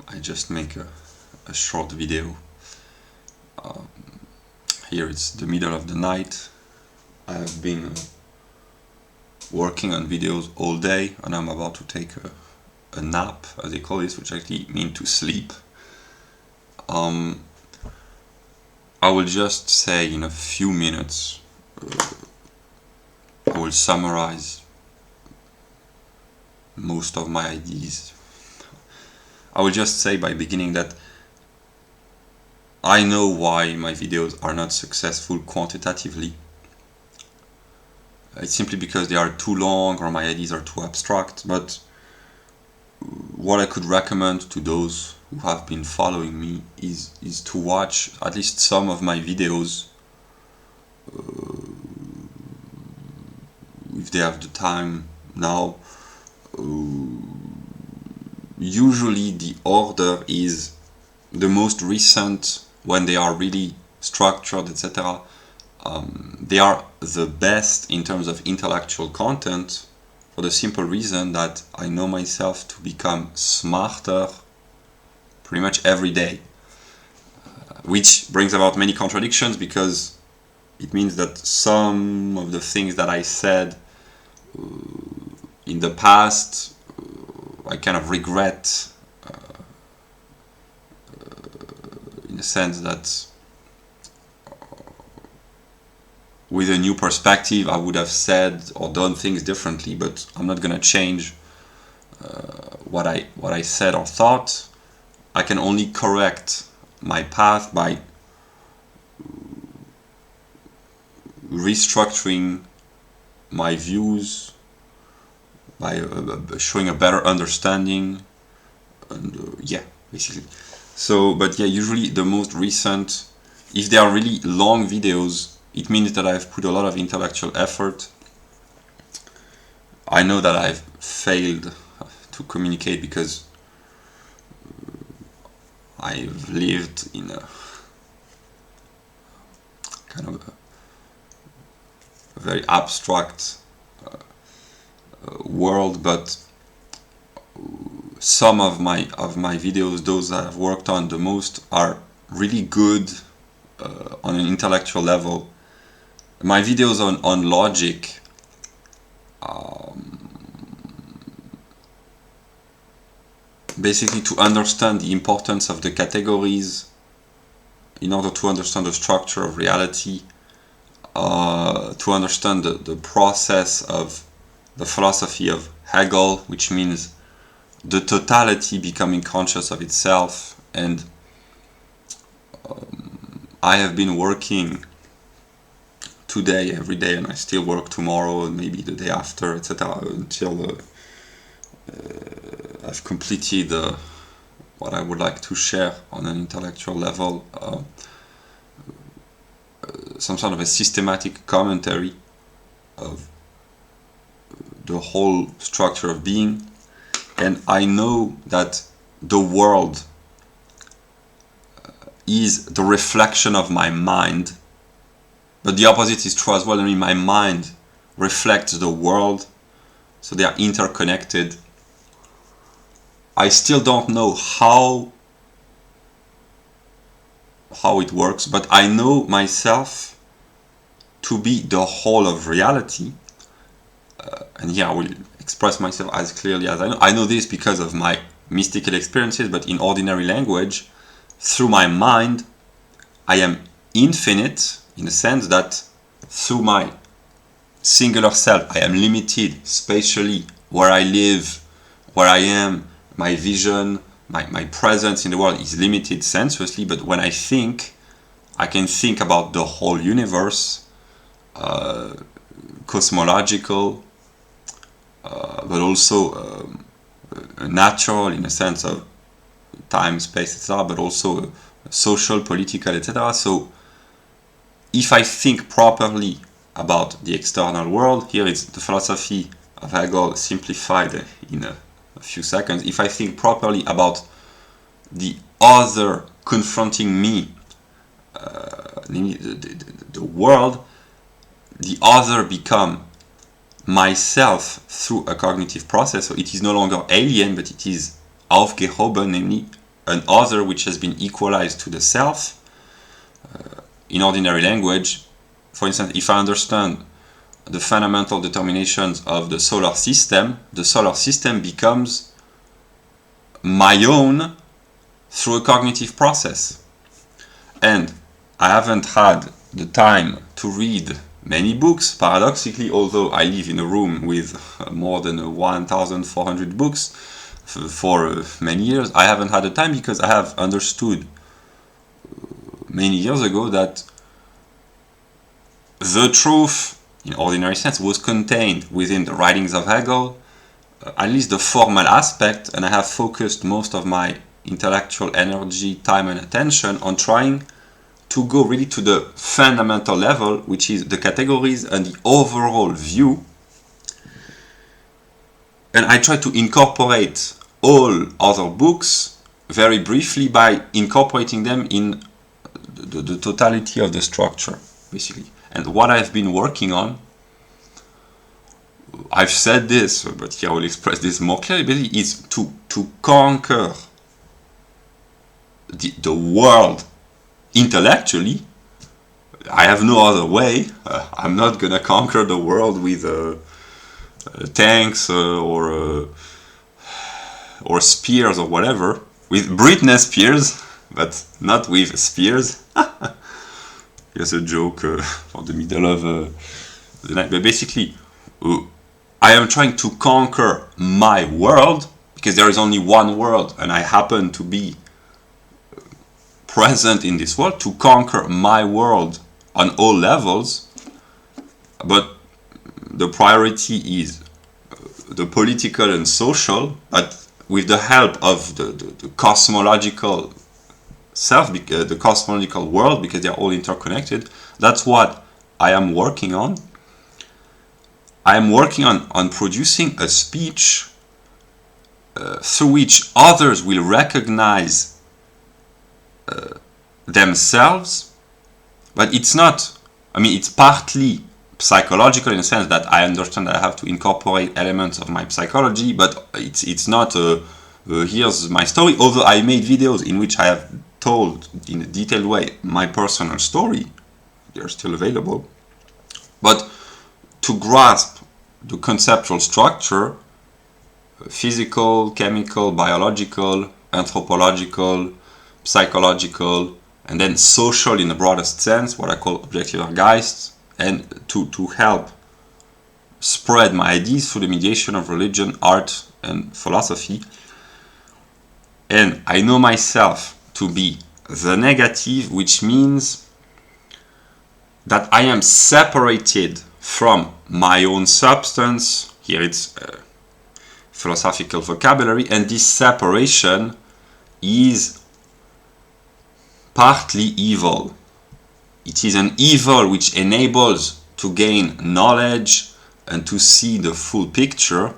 I just make a short video. Here it's the middle of the night. I have been working on videos all day, and I'm about to take a nap, as they call this, which actually means to sleep. I will just say in a few minutes, I will summarize most of my ideas. I will just say by beginning that I know why my videos are not successful quantitatively. It's simply because they are too long or my ideas are too abstract, but what I could recommend to those who have been following me is to watch at least some of my videos if they have the time now. Usually the order is the most recent when they are really structured, etc. They are the best in terms of intellectual content, for the simple reason that I know myself to become smarter pretty much every day, which brings about many contradictions, because it means that some of the things that I said in the past I kind of regret, in the sense that with a new perspective I would have said or done things differently, but I'm not gonna change what I said or thought. I can only correct my path by restructuring my views, by showing a better understanding, and yeah, basically. So, but yeah, usually the most recent, if they are really long videos, it means that I've put a lot of intellectual effort. I know that I've failed to communicate because I've lived in a kind of a very abstract world, but some of my videos, those that I've worked on the most, are really good on an intellectual level. My videos on logic, basically to understand the importance of the categories in order to understand the structure of reality, to understand the process of the philosophy of Hegel, which means the totality becoming conscious of itself. And I have been working today, every day, and I still work tomorrow and maybe the day after, etc., until I've completed what I would like to share on an intellectual level, some sort of a systematic commentary of the whole structure of being. And I know that the world is the reflection of my mind, but the opposite is true as well. I mean, my mind reflects the world, so they are interconnected. I still don't know how it works, but I know myself to be the whole of reality. And here I will express myself as clearly as I know. I know this because of my mystical experiences, but in ordinary language, through my mind, I am infinite, in the sense that through my singular self, I am limited spatially, where I live, where I am, my vision, my presence in the world is limited sensuously. But when I think, I can think about the whole universe, cosmological, but also natural in a sense of time, space, etc., but also social, political, etc. So if I think properly about the external world, here it's the philosophy of Hegel simplified in a few seconds. If I think properly about the other confronting me, the world, the other become myself through a cognitive process. So it is no longer alien, but it is aufgehoben, namely an other which has been equalized to the self. In ordinary language, for instance, if I understand the fundamental determinations of the solar system becomes my own through a cognitive process. And I haven't had the time to read many books, paradoxically, although I live in a room with more than 1,400 books for many years. I haven't had the time because I have understood many years ago that the truth, in ordinary sense, was contained within the writings of Hegel, at least the formal aspect, and I have focused most of my intellectual energy, time and attention on trying to go really to the fundamental level, which is the categories and the overall view. And I try to incorporate all other books very briefly by incorporating them in the totality of the structure, basically. And what I've been working on, I've said this, but here I will express this more clearly, basically, is to conquer the world intellectually. I have no other way. I'm not gonna conquer the world with tanks or spears or whatever. With Britney Spears, but not with spears. Here's a joke for the middle of the night. But basically, I am trying to conquer my world because there is only one world, and I happen to be present in this world, to conquer my world on all levels. But the priority is the political and social, but with the help of the cosmological self, the cosmological world, because they are all interconnected. That's what I am working on. I am working on producing a speech through which others will recognize themselves, but it's not, I mean, it's partly psychological in the sense that I understand that I have to incorporate elements of my psychology, but it's not here's my story, although I made videos in which I have told in a detailed way my personal story. They're still available. But to grasp the conceptual structure, physical, chemical, biological, anthropological, psychological, and then social in the broadest sense, what I call objectiver Geist, and to help spread my ideas through the mediation of religion, art, and philosophy. And I know myself to be the negative, which means that I am separated from my own substance. Here it's philosophical vocabulary, and this separation is partly evil. It is an evil which enables to gain knowledge and to see the full picture,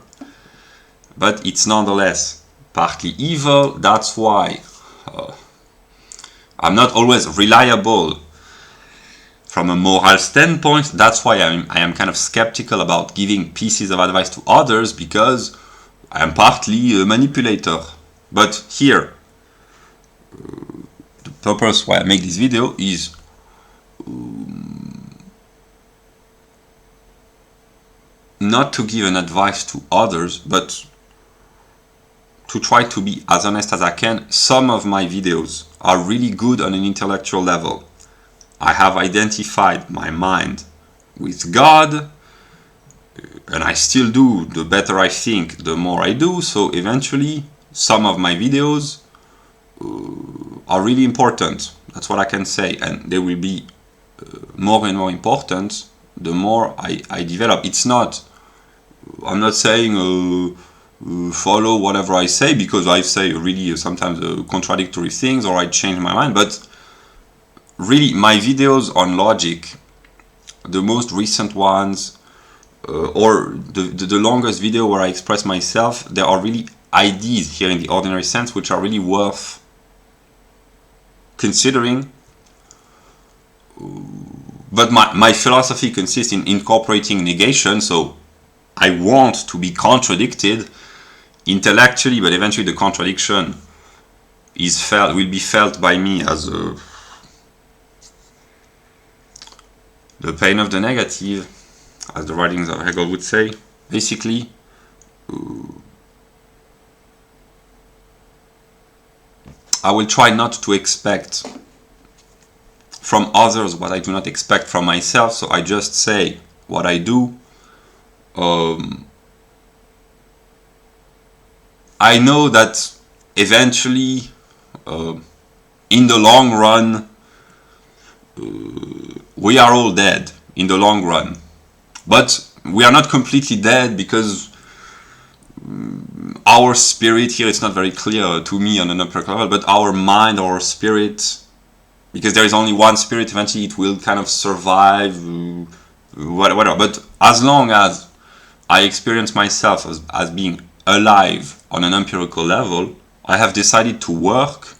but it's nonetheless partly evil. That's why I'm not always reliable from a moral standpoint. That's why I am kind of skeptical about giving pieces of advice to others, because I am partly a manipulator. But here, the purpose why I make this video is not to give an advice to others, but to try to be as honest as I can. Some of my videos are really good on an intellectual level. I have identified my mind with God, and I still do. The better I think, the more I do. So eventually, some of my videos are really important. That's what I can say, and they will be more and more important the more I develop. It's not, I'm not saying follow whatever I say, because I say really sometimes contradictory things, or I change my mind. But really, my videos on logic, the most recent ones, or the longest video where I express myself, there are really ideas here in the ordinary sense which are really worth considering. But my philosophy consists in incorporating negation, so I want to be contradicted intellectually, but eventually the contradiction will be felt by me as the pain of the negative, as the writings of Hegel would say. Basically, I will try not to expect from others what I do not expect from myself, so I just say what I do. I know that eventually, in the long run, we are all dead in the long run. But we are not completely dead, because our spirit here, it's not very clear to me on an empirical level, but our mind, our spirit, because there is only one spirit, eventually it will kind of survive, whatever. But as long as I experience myself as being alive on an empirical level, I have decided to work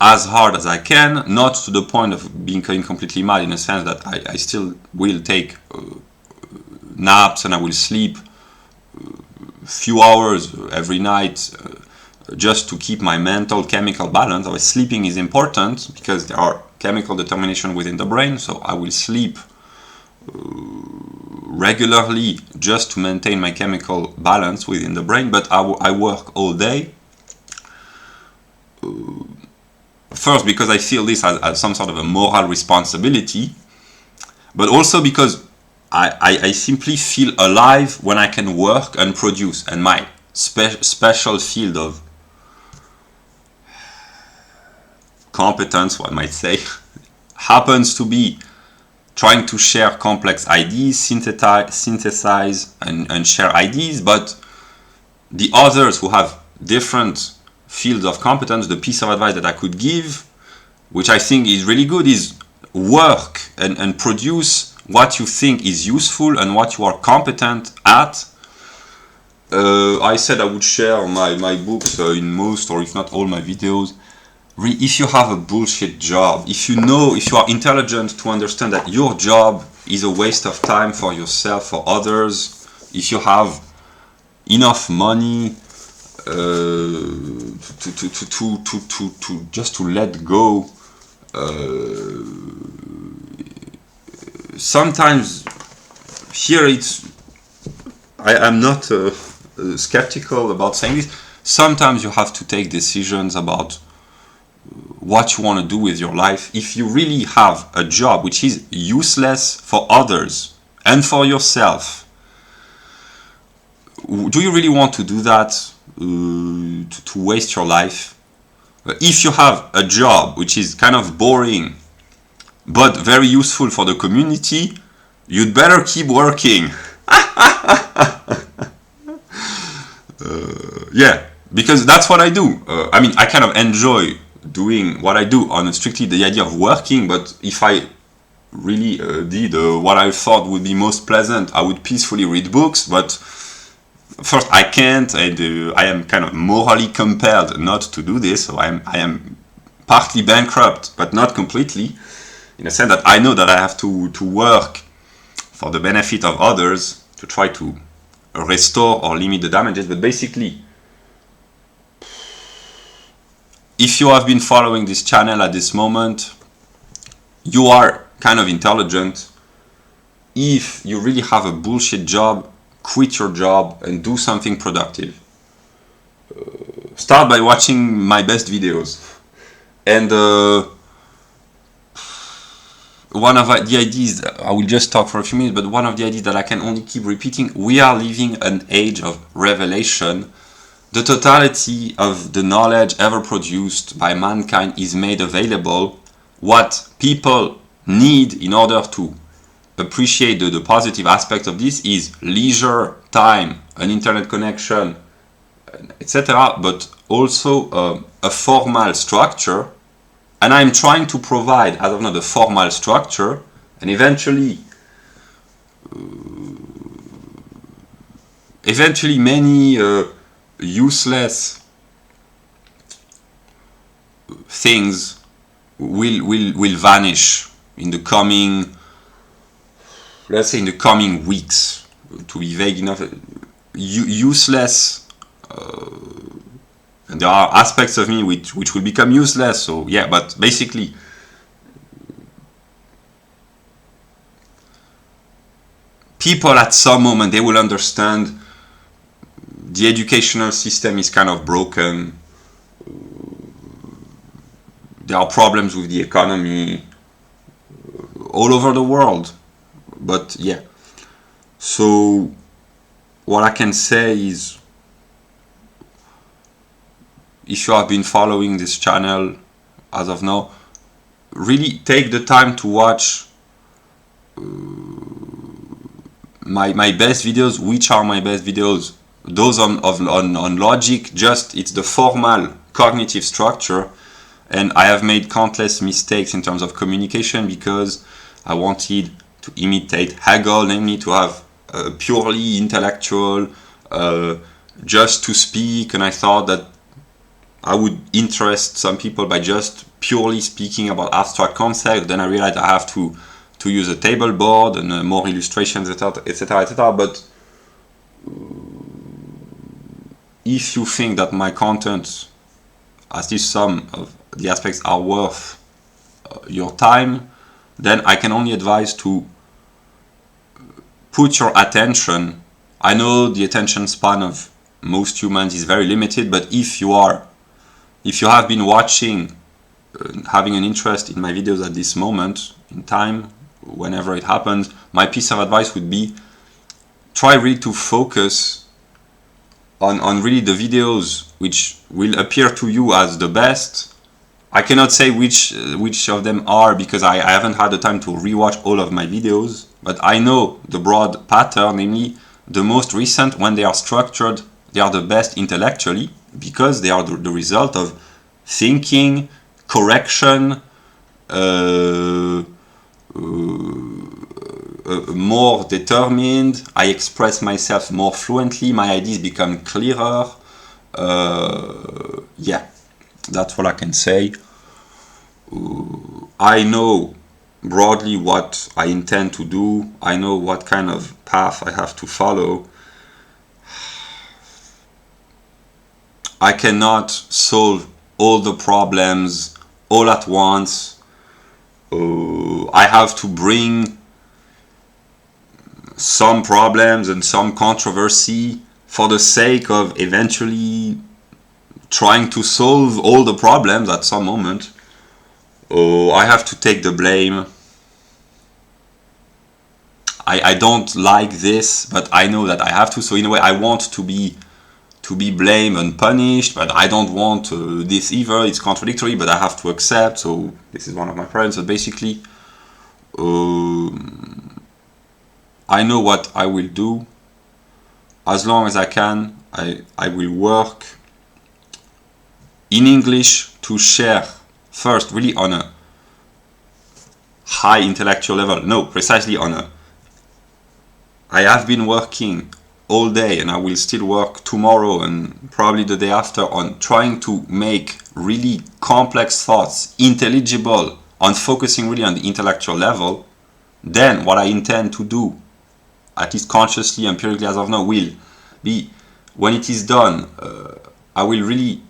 as hard as I can, not to the point of being completely mad, in a sense that I still will take naps and I will sleep few hours every night just to keep my mental chemical balance. Sleeping is important because there are chemical determination within the brain, so I will sleep regularly just to maintain my chemical balance within the brain, but I work all day. First, because I feel this as some sort of a moral responsibility, but also because I simply feel alive when I can work and produce, and my special field of competence, one might say, happens to be trying to share complex ideas, synthesize and share ideas. But the others who have different fields of competence, the piece of advice that I could give, which I think is really good, is work and produce what you think is useful and what you are competent at. I said I would share my books in most, or if not all, my videos. If you have a bullshit job, if you are intelligent to understand that your job is a waste of time for yourself, for others, if you have enough money to just to let go, sometimes here I am not skeptical about saying this. Sometimes you have to take decisions about what you want to do with your life. If you really have a job which is useless for others and for yourself, do you really want to do that, to waste your life? If you have a job which is kind of boring but very useful for the community, you'd better keep working. Yeah, because that's what I do. I mean, I kind of enjoy doing what I do on strictly the idea of working, but if I really did what I thought would be most pleasant, I would peacefully read books. But first, I can't, and I am kind of morally compelled not to do this, so I am partly bankrupt, but not completely, in a sense that I know that I have to work for the benefit of others to try to restore or limit the damages. But basically, if you have been following this channel at this moment, you are kind of intelligent. If you really have a bullshit job, quit your job and do something productive. Start by watching my best videos. And one of the ideas, I will just talk for a few minutes, but one of the ideas that I can only keep repeating, we are living an age of revelation. The totality of the knowledge ever produced by mankind is made available. What people need in order to appreciate the positive aspect of this is leisure, time, an internet connection, etc., but also a formal structure. And I'm trying to provide, as of now, the formal structure, and eventually many useless things will vanish in the coming, let's say, in the coming weeks. To be vague enough, useless, and there are aspects of me which will become useless. So yeah, but basically, people at some moment, they will understand the educational system is kind of broken. There are problems with the economy all over the world. But yeah, so what I can say is, if you have been following this channel as of now, really take the time to watch my best videos. Which are my best videos? Those on logic, just it's the formal cognitive structure. And I have made countless mistakes in terms of communication because I wanted to imitate Hegel, namely to have a purely intellectual, just to speak, and I thought that I would interest some people by just purely speaking about abstract concepts. Then I realized I have to use a table board and more illustrations, etc., etc., etc. But if you think that my content, at least some of the aspects, are worth your time, then I can only advise to put your attention. I know the attention span of most humans is very limited, but if you have been watching, having an interest in my videos at this moment in time, whenever it happens, my piece of advice would be, try really to focus on really the videos which will appear to you as the best. I cannot say which of them are, because I haven't had the time to rewatch all of my videos, but I know the broad pattern, namely the most recent, when they are structured, they are the best intellectually, because they are the result of thinking, correction, more determined. I express myself more fluently, my ideas become clearer. Yeah, that's what I can say. I know broadly what I intend to do. I know what kind of path I have to follow. I cannot solve all the problems all at once. I have to bring some problems and some controversy for the sake of eventually trying to solve all the problems at some moment. I have to take the blame. I don't like this, but I know that I have to. So in a way, I want to be blamed and punished, but I don't want this either. It's contradictory, but I have to accept. So this is one of my problems. So basically, I know what I will do. As long as I can, I will work in English to share first really on a high intellectual level. No, precisely on a... I have been working all day, and I will still work tomorrow and probably the day after on trying to make really complex thoughts intelligible, on focusing really on the intellectual level. Then what I intend to do, at least consciously, empirically as of now, will be, when it is done, I will really,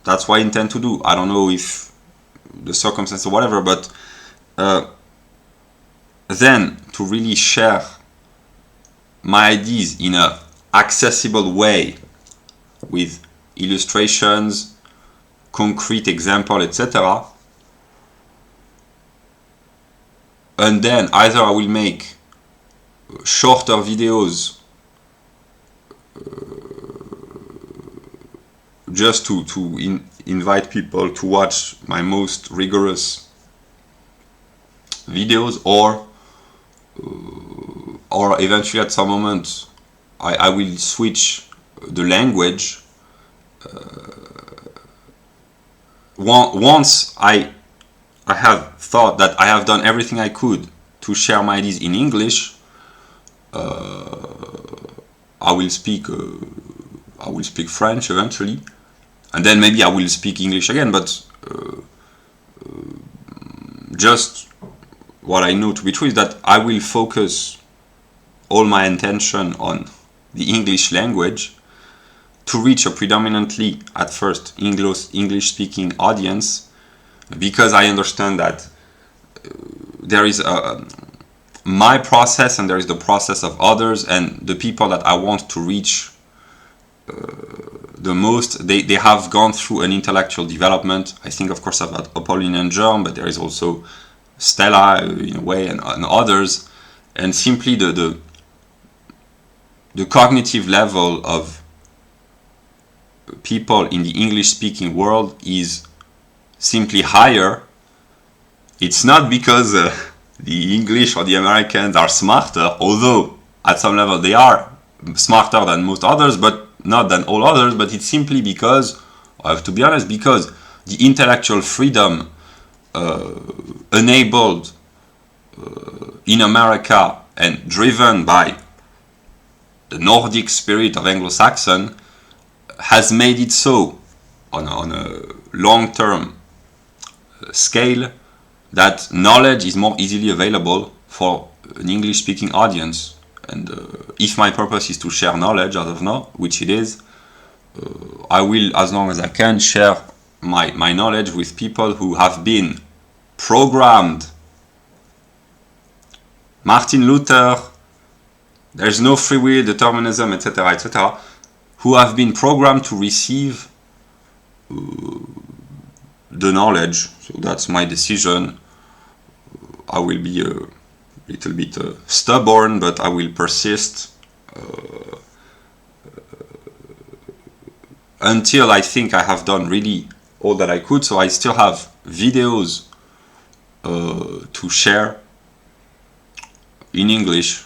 that's what I intend to do. I don't know if the circumstance or whatever, but then to really share my ideas in a accessible way with illustrations, concrete example, etc. And then either I will make shorter videos just to invite people to watch my most rigorous videos, or eventually at some moment I will switch the language. Once I have thought that I have done everything I could to share my ideas in English, I will speak French eventually, and then maybe I will speak English again, but just what I know to be true is that I will focus all my attention on the English language to reach a predominantly, at first, English-speaking audience, because I understand that there is my process and there is the process of others, and the people that I want to reach the most, they have gone through an intellectual development. I think, of course, about Apolline and Germ, but there is also Stella, in a way, and others. And simply the cognitive level of people in the English-speaking world is simply higher. It's not because the English or the Americans are smarter, although at some level they are smarter than most others, but not than all others, but it's simply because, I have to be honest, because the intellectual freedom enabled in America and driven by the Nordic spirit of Anglo-Saxon has made it so on a long-term scale that knowledge is more easily available for an English-speaking audience. And if my purpose is to share knowledge as of now, which it is, I will, as long as I can, share my knowledge with people who have been programmed. Martin Luther, there's no free will, determinism, etc., etc., who have been programmed to receive the knowledge. So that's my decision. I will be little bit stubborn, but I will persist until I think I have done really all that I could. So I still have videos to share in English,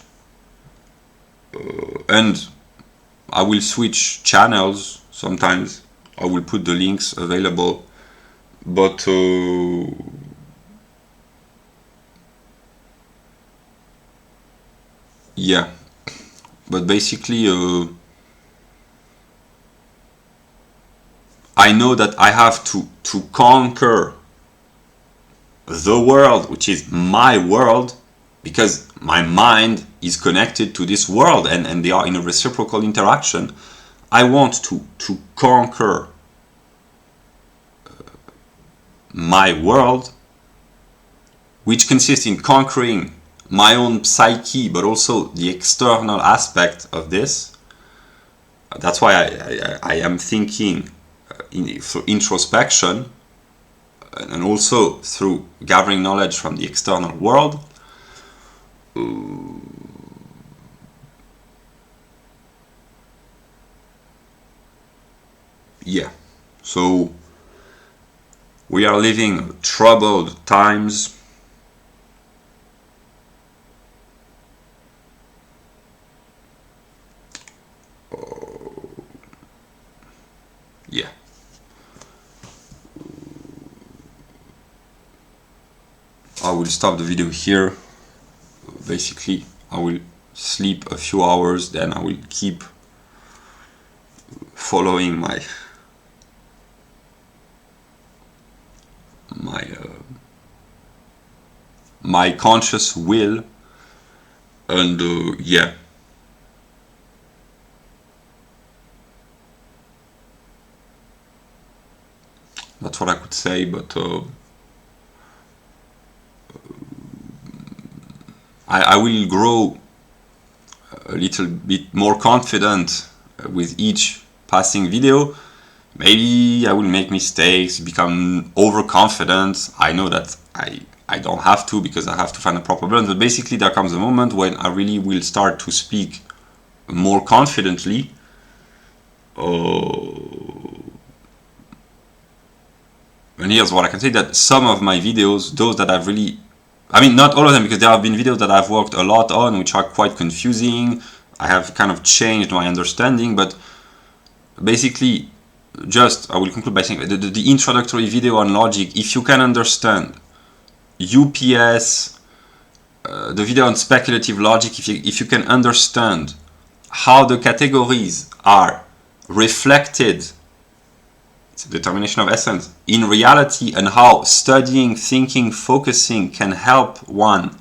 and I will switch channels sometimes. I will put the links available, but yeah, but basically I know that I have to conquer the world, which is my world, because my mind is connected to this world, and they are in a reciprocal interaction. I want to conquer my world, which consists in conquering my own psyche, but also the external aspect of this. That's why I am thinking through introspection, and also through gathering knowledge from the external world. Yeah, so we are living troubled times. Yeah. I will stop the video here. Basically, I will sleep a few hours, then I will keep following my conscious will, and yeah. That's what I could say, but I will grow a little bit more confident with each passing video. Maybe I will make mistakes, become overconfident. I know that I don't have to, because I have to find a proper balance, but basically there comes a moment when I really will start to speak more confidently. And here's what I can say, that some of my videos, those that I've really, I mean, not all of them, because there have been videos that I've worked a lot on, which are quite confusing. I have kind of changed my understanding, but basically, I will conclude by saying the introductory video on logic, if you can understand UPS, the video on speculative logic, if you can understand how the categories are reflected, it's a determination of essence, in reality, and how studying, thinking, focusing can help one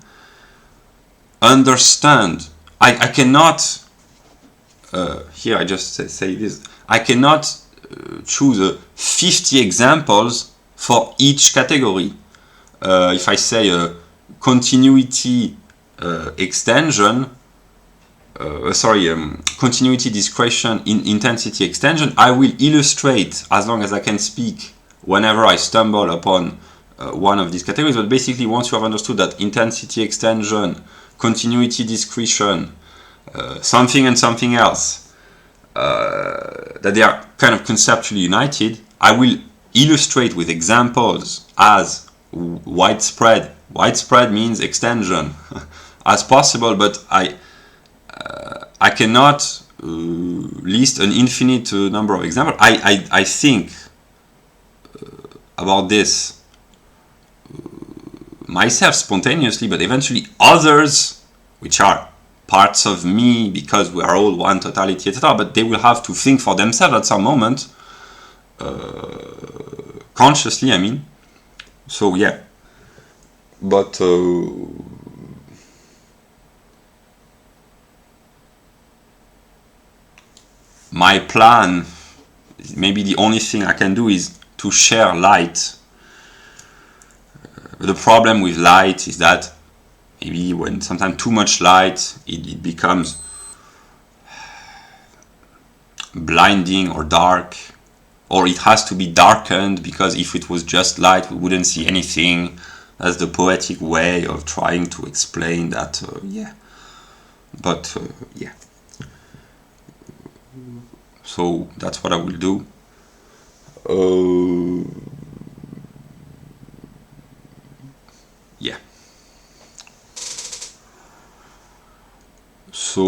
understand. I cannot here I just say this, I cannot choose 50 examples for each category. If I say continuity extension, continuity discretion in intensity extension, I will illustrate as long as I can speak whenever I stumble upon one of these categories. But basically, once you have understood that intensity extension, continuity discretion, something and something else, that they are kind of conceptually united, I will illustrate with examples as widespread. Widespread means extension as possible, but I cannot list an infinite number of examples. I think about this myself spontaneously, but eventually others, which are parts of me because we are all one totality, etc., but they will have to think for themselves at some moment, consciously, I mean. So yeah, but my plan, maybe the only thing I can do is to share light. The problem with light is that maybe when sometimes too much light, it becomes blinding or dark, or it has to be darkened, because if it was just light we wouldn't see anything. That's the poetic way of trying to explain that. Yeah, so that's what I will do. Yeah. So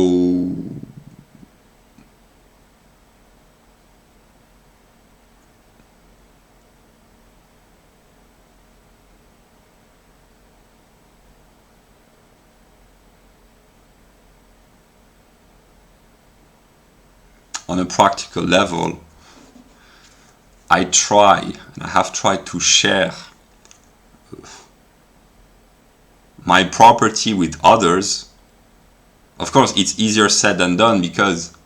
on a practical level, I try, and I have tried to share my property with others. Of course, it's easier said than done, because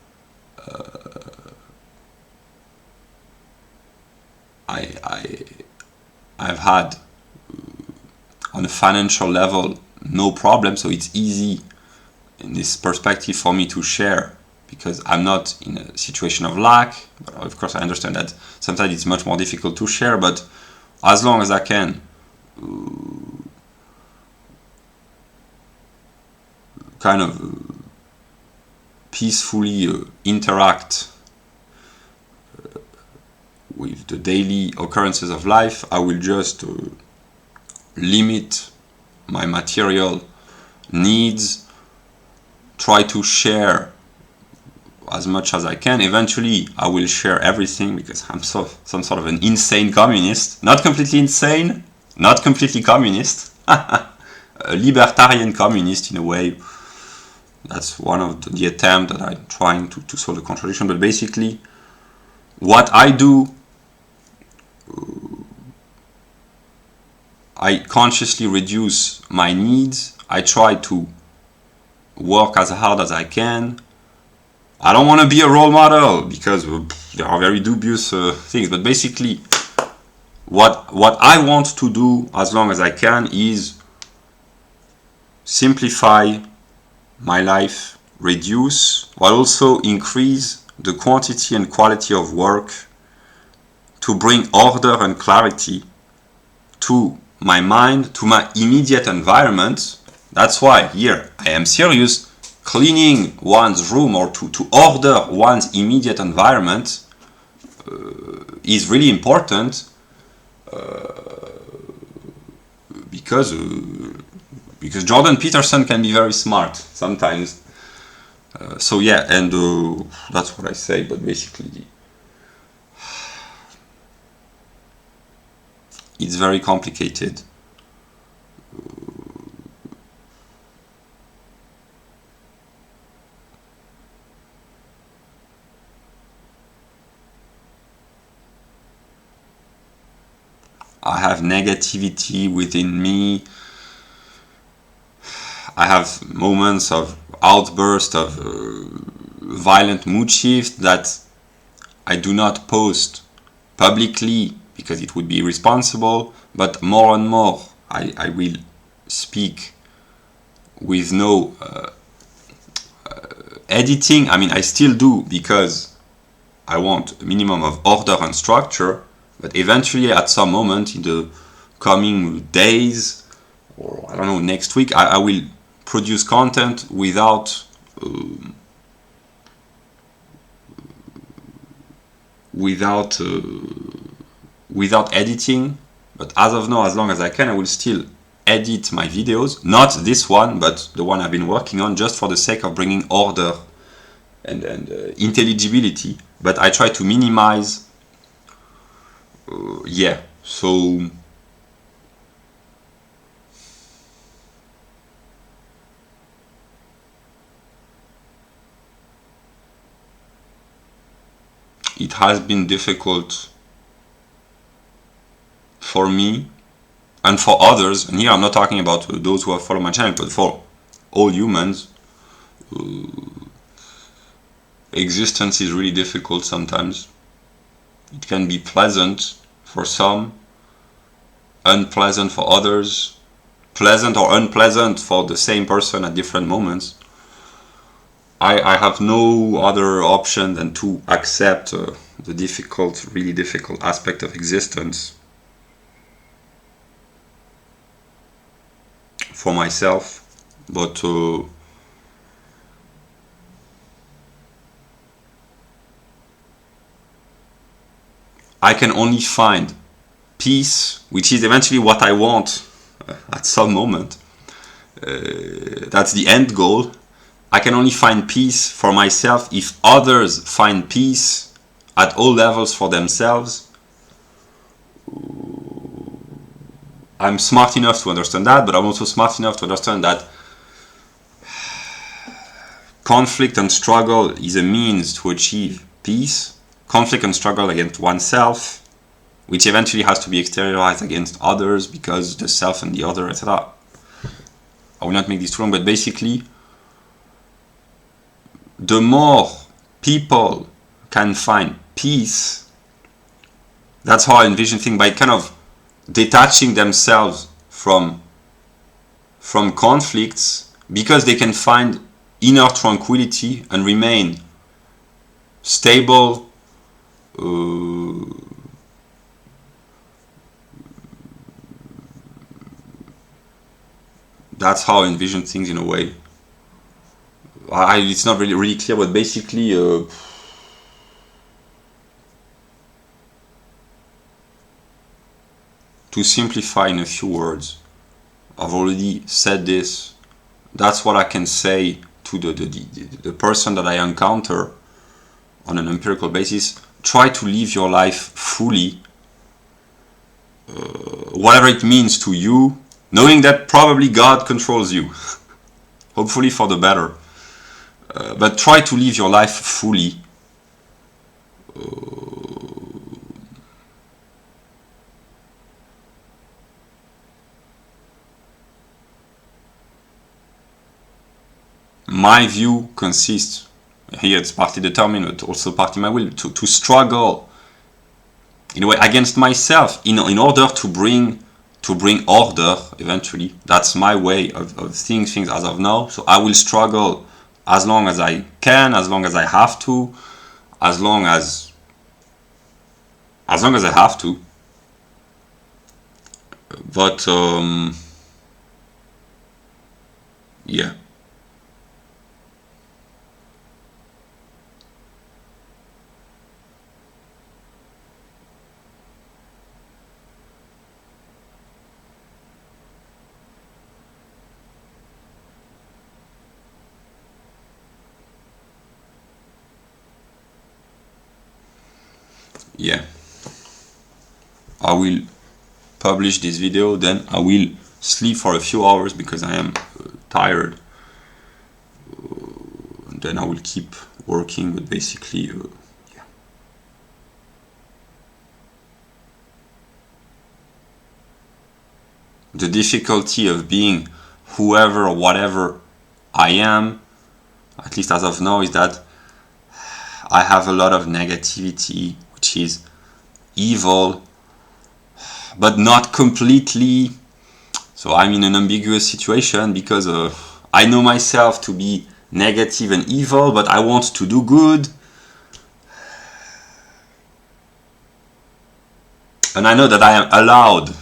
I've had, on a financial level, no problem, so it's easy in this perspective for me to share, because I'm not in a situation of lack. But of course I understand that sometimes it's much more difficult to share, but as long as I can kind of peacefully interact with the daily occurrences of life, I will just limit my material needs, try to share as much as I can. Eventually I will share everything, because I'm some sort of an insane communist. Not completely insane, not completely communist. A libertarian communist in a way. That's one of the attempts that I'm trying to solve the contradiction. But basically, what I do, I consciously reduce my needs. I try to work as hard as I can. I don't want to be a role model, because there are very dubious things. But basically, what I want to do, as long as I can, is simplify my life, reduce, while also increase the quantity and quality of work, to bring order and clarity to my mind, to my immediate environment. That's why here I am serious. Cleaning one's room, or to order one's immediate environment, is really important, because Jordan Peterson can be very smart sometimes. So yeah, and that's what I say. But basically, it's very complicated. I have negativity within me. I have moments of outburst of violent mood shift that I do not post publicly because it would be irresponsible, but more and more I will speak with no editing. I mean, I still do because I want a minimum of order and structure, but eventually at some moment in the coming days, or I don't know, next week, I will produce content without editing. But as of now, as long as I can, I will still edit my videos. Not this one, but the one I've been working on, just for the sake of bringing order and intelligibility. But I try to minimize. So it has been difficult for me and for others, and here I'm not talking about those who have followed my channel, but for all humans. Existence is really difficult sometimes. It can be pleasant for some, unpleasant for others, pleasant or unpleasant for the same person at different moments. I have no other option than to accept the really difficult aspect of existence for myself. But I can only find peace, which is eventually what I want at some moment. That's the end goal. I can only find peace for myself if others find peace at all levels for themselves. I'm smart enough to understand that, but I'm also smart enough to understand that conflict and struggle is a means to achieve peace. Conflict and struggle against oneself, which eventually has to be exteriorized against others because the self and the other, etc. I will not make this too long, but basically, the more people can find peace, that's how I envision things, by kind of detaching themselves from conflicts, because they can find inner tranquility and remain stable, that's how I envision things in a way. It's not really clear, but basically to simplify in a few words, I've already said this, that's what I can say to the person that I encounter on an empirical basis. Try to live your life fully, whatever it means to you, knowing that probably God controls you, hopefully for the better. But try to live your life fully. My view consists, here it's partly determined, but also partly my will, to struggle in a way against myself in order to bring order eventually. That's my way of seeing things as of now. So I will struggle as long as I can, as long as I have to, as long as I have to. But yeah. Yeah, I will publish this video, then I will sleep for a few hours because I am tired, and then I will keep working, but basically yeah. The difficulty of being whoever or whatever I am, at least as of now, is that I have a lot of negativity, which is evil, but not completely. So I'm in an ambiguous situation because I know myself to be negative and evil, but I want to do good. And I know that I am allowed,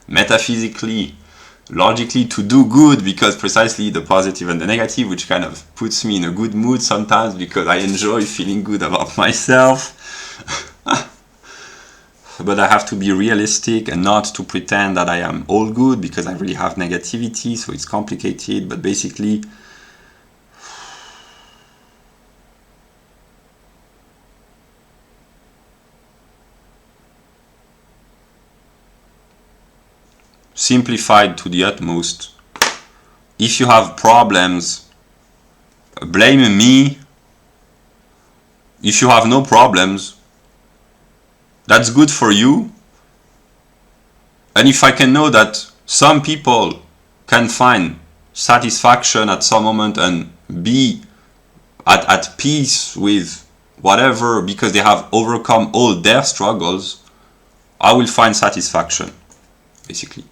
metaphysically, logically, to do good, because precisely the positive and the negative, which kind of puts me in a good mood sometimes because I enjoy feeling good about myself. But I have to be realistic and not to pretend that I am all good, because I really have negativity, so it's complicated. But basically, simplified to the utmost, if you have problems, blame me. If you have no problems, that's good for you. And if I can know that some people can find satisfaction at some moment and be at peace with whatever because they have overcome all their struggles, I will find satisfaction, basically.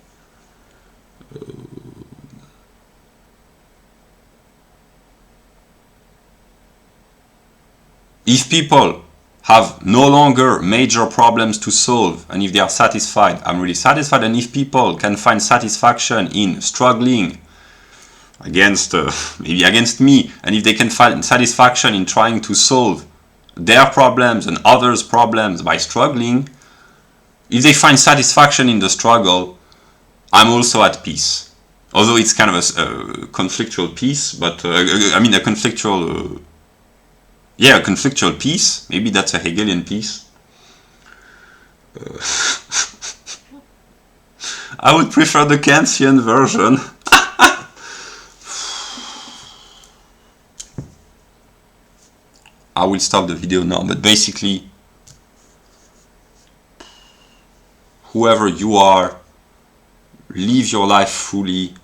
If people have no longer major problems to solve, and if they are satisfied, I'm really satisfied. And if people can find satisfaction in struggling against maybe against me, and if they can find satisfaction in trying to solve their problems and others' problems by struggling, if they find satisfaction in the struggle, I'm also at peace. Although it's kind of a conflictual peace, but I mean a conflictual a conflictual peace. Maybe that's a Hegelian peace. I would prefer the Kantian version. I will stop the video now, but basically, whoever you are, live your life fully.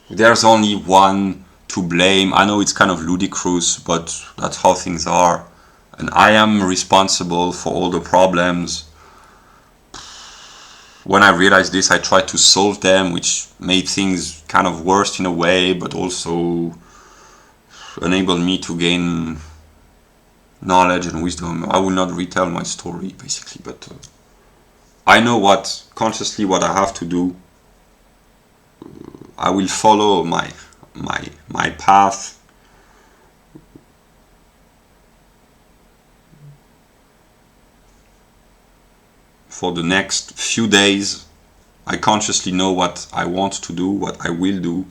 There's only one to blame. I know it's kind of ludicrous, but that's how things are. And I am responsible for all the problems. When I realized this, I tried to solve them, which made things kind of worse in a way, but also enabled me to gain knowledge and wisdom. I will not retell my story, basically, but I know consciously what I have to do. I will follow my path. For the next few days, I consciously know what I want to do, what I will do.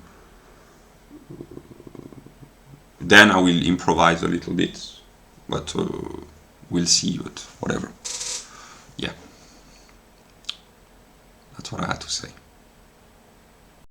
Then I will improvise a little bit, but we'll see, but whatever. Yeah, that's what I had to say.